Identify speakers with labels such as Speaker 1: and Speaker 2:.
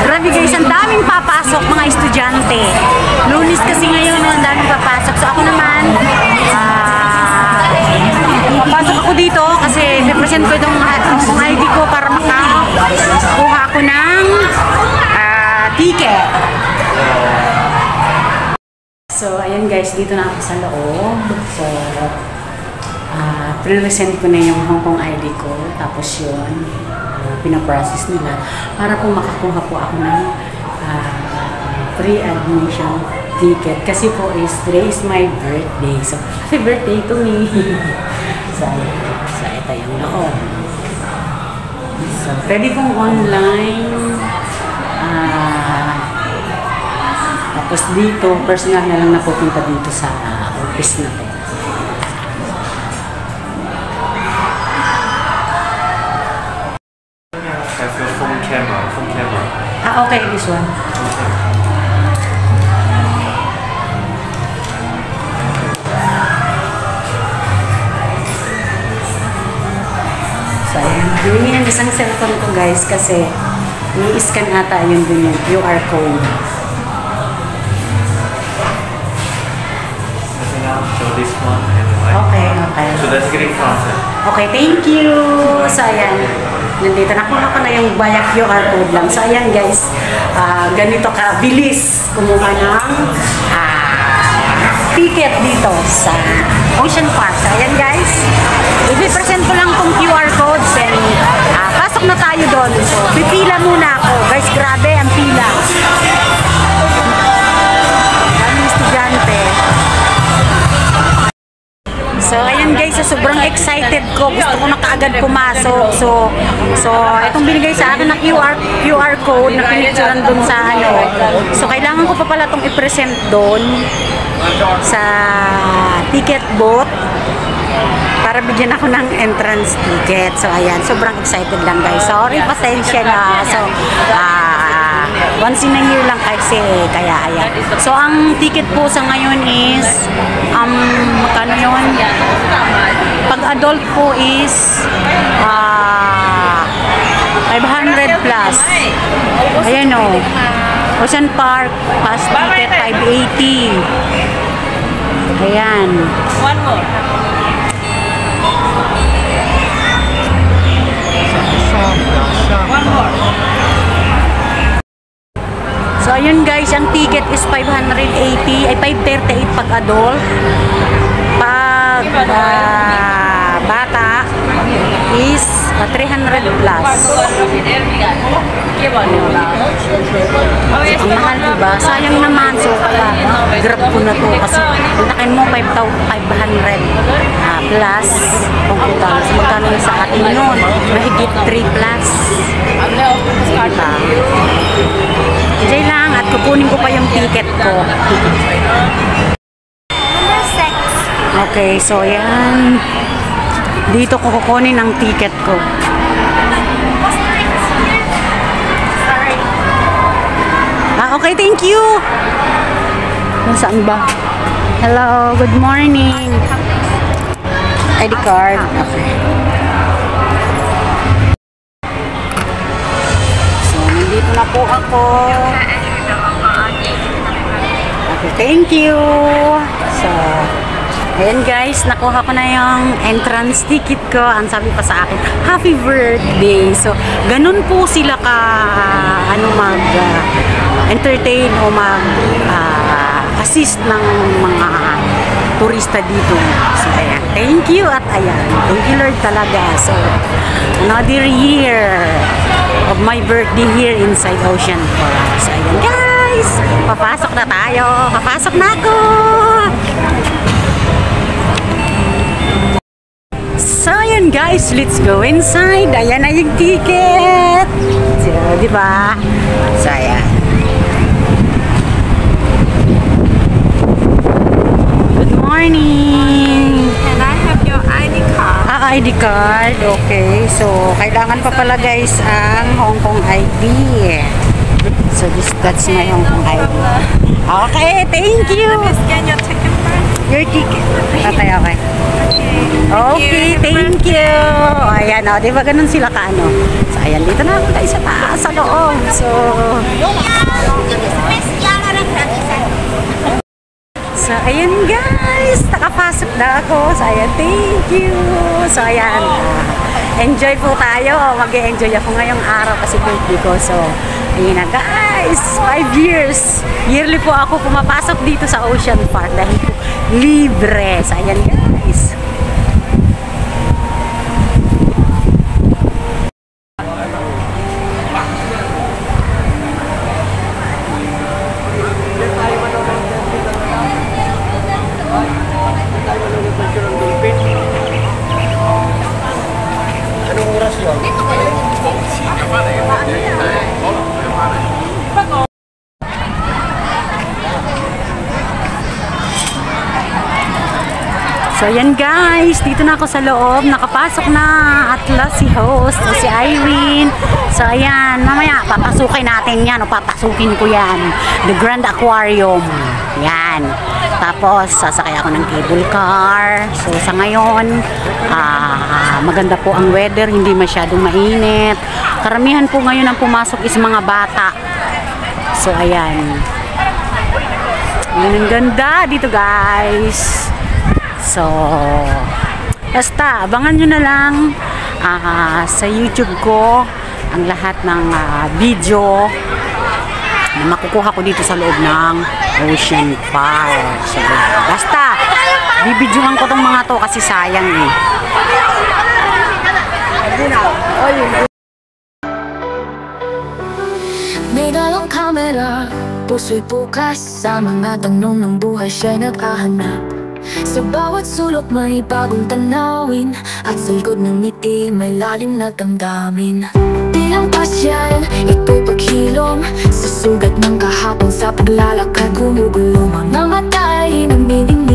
Speaker 1: Grabe guys, ang daming papasok mga estudyante. Lunes kasi ngayon, ang daming papasok. So ako naman, papasok ako dito kasi represent ko itong ID ko para makakuha ako ng ticket. So ayan guys, dito na ako sa loob. So pre-resent ko na yung Hong Kong ID ko. Tapos yun, pinaprocess nila para po makakuha po ako ng free admission ticket. Kasi po today is my birthday. So happy birthday to me. So ito yung loob. So pwede pong online. Tapos dito, personal na lang napupunta dito sa office na to.
Speaker 2: Have your phone camera.
Speaker 1: Okay, this one. So, yun yung isang cellphone ko guys kasi i-scan ata yun dun yung QR code.
Speaker 2: So this one and
Speaker 1: Okay.
Speaker 2: So let's get in front.
Speaker 1: Okay, thank you. So, ayan. Nandito, nakuha ko na yung bayak QR code lang. So, ayan guys, ganito ka-bilis kumuha ng ticket dito sa Ocean Park. So, ayan guys, i-present ko lang tong QR code and pasok na tayo doon. So, pipila muna ako. Guys, grabe ang pila. Daming estudyante. So, ayan guys, sobrang excited ko. Gusto ko na kaagad pumasok. So itong binigay sa akin na QR code na pinicturean dun sa So, kailangan ko pa pala itong i-present doon sa ticket booth para bigyan ako ng entrance ticket. So, ayan, sobrang excited lang guys. Sorry, pasensya na. So, once in a year lang kasi, kaya ayan. So, ang ticket po sa ngayon is, magkano yun? Pag adult po is, 500 plus. Ayan o. Ocean Park, pass ticket, 580. Ayan.
Speaker 3: One more. One more.
Speaker 1: So, ayun guys, ang ticket is 580, ay 538 pag adult. Pag bata is 300 plus. Ang mahal diba? Sayang naman. So, grab ko na to kasi puntakin mo 500 plus computers. Magkano na sa atin yun? Mahigit 3 plus. Diba? Diyan lang at kukunin ko pa yung ticket ko. Okay, so yan. Dito ko kukunin ang ticket ko. Okay, thank you. Saan ba? Hello, good morning. ID card. Okay. So, nandito na po ako. Okay, thank you. So, ayan guys, nakuha ko na yung entrance ticket ko. Ang sabi pa sa akin, happy birthday. So, ganun po sila ka, mag-entertain o mag-assist ng mga turista dito. So, ayan. Thank you at ayan. Thank you Lord talaga. So, another year of my birthday here inside Ocean Park. So, ayan guys. Papasok na tayo. Papasok na ako. So, ayan guys. Let's go inside. Ayan na yung ticket. So, diba? So, ayan. Good morning.
Speaker 3: Can I have your ID card?
Speaker 1: ID card. Okay. So, kailangan pa pala guys ang Hong Kong ID. So, that's my Hong Kong ID. Okay. Thank you.
Speaker 3: Let me scan your ticket first.
Speaker 1: Your ticket. Okay.
Speaker 3: Okay.
Speaker 1: Okay, thank you. Ayan, o, di ba ganun sila kaano? So, ayan, dito na ako guys sa taas, sa loob. So, ayan guys, nakapasok na ako. So, ayan, thank you. So, ayan, enjoy po tayo. Mag-enjoy ako ngayong araw kasi birthday ko. So, ayan na guys, 5 years. Yearly po ako pumapasok dito sa Ocean Park dahil po libre. So, ayan guys. So, ayan guys, dito na ako sa loob. Nakapasok na at last si host, si Irene. So, ayan, mamaya papasukin natin yan o papasukin ko yan. The Grand Aquarium. Yan. Tapos, sasakay ako ng cable car. So, sa ngayon, maganda po ang weather. Hindi masyadong mainit. Karamihan po ngayon ang pumasok is mga bata. So, ayan. Ayan ang ganda dito guys. So, basta, abangan nyo na lang sa YouTube ko ang lahat ng video na makukuha ko dito sa loob ng Ocean Park. So, basta, bibidyohan ko tong mga to kasi sayang eh.
Speaker 4: May dalawang kamera, puso'y bukas. Sa mga tanong ng buhay siya'y naghahanap. Sa bawat sulok may bagong tanawin, at sa likod ng ngiti may lalim na damdamin. Di lang pasyan, ito'y paghilom sa sugat ng kahapon. Sa paglalakad gumugulong mga mata ay nagmiming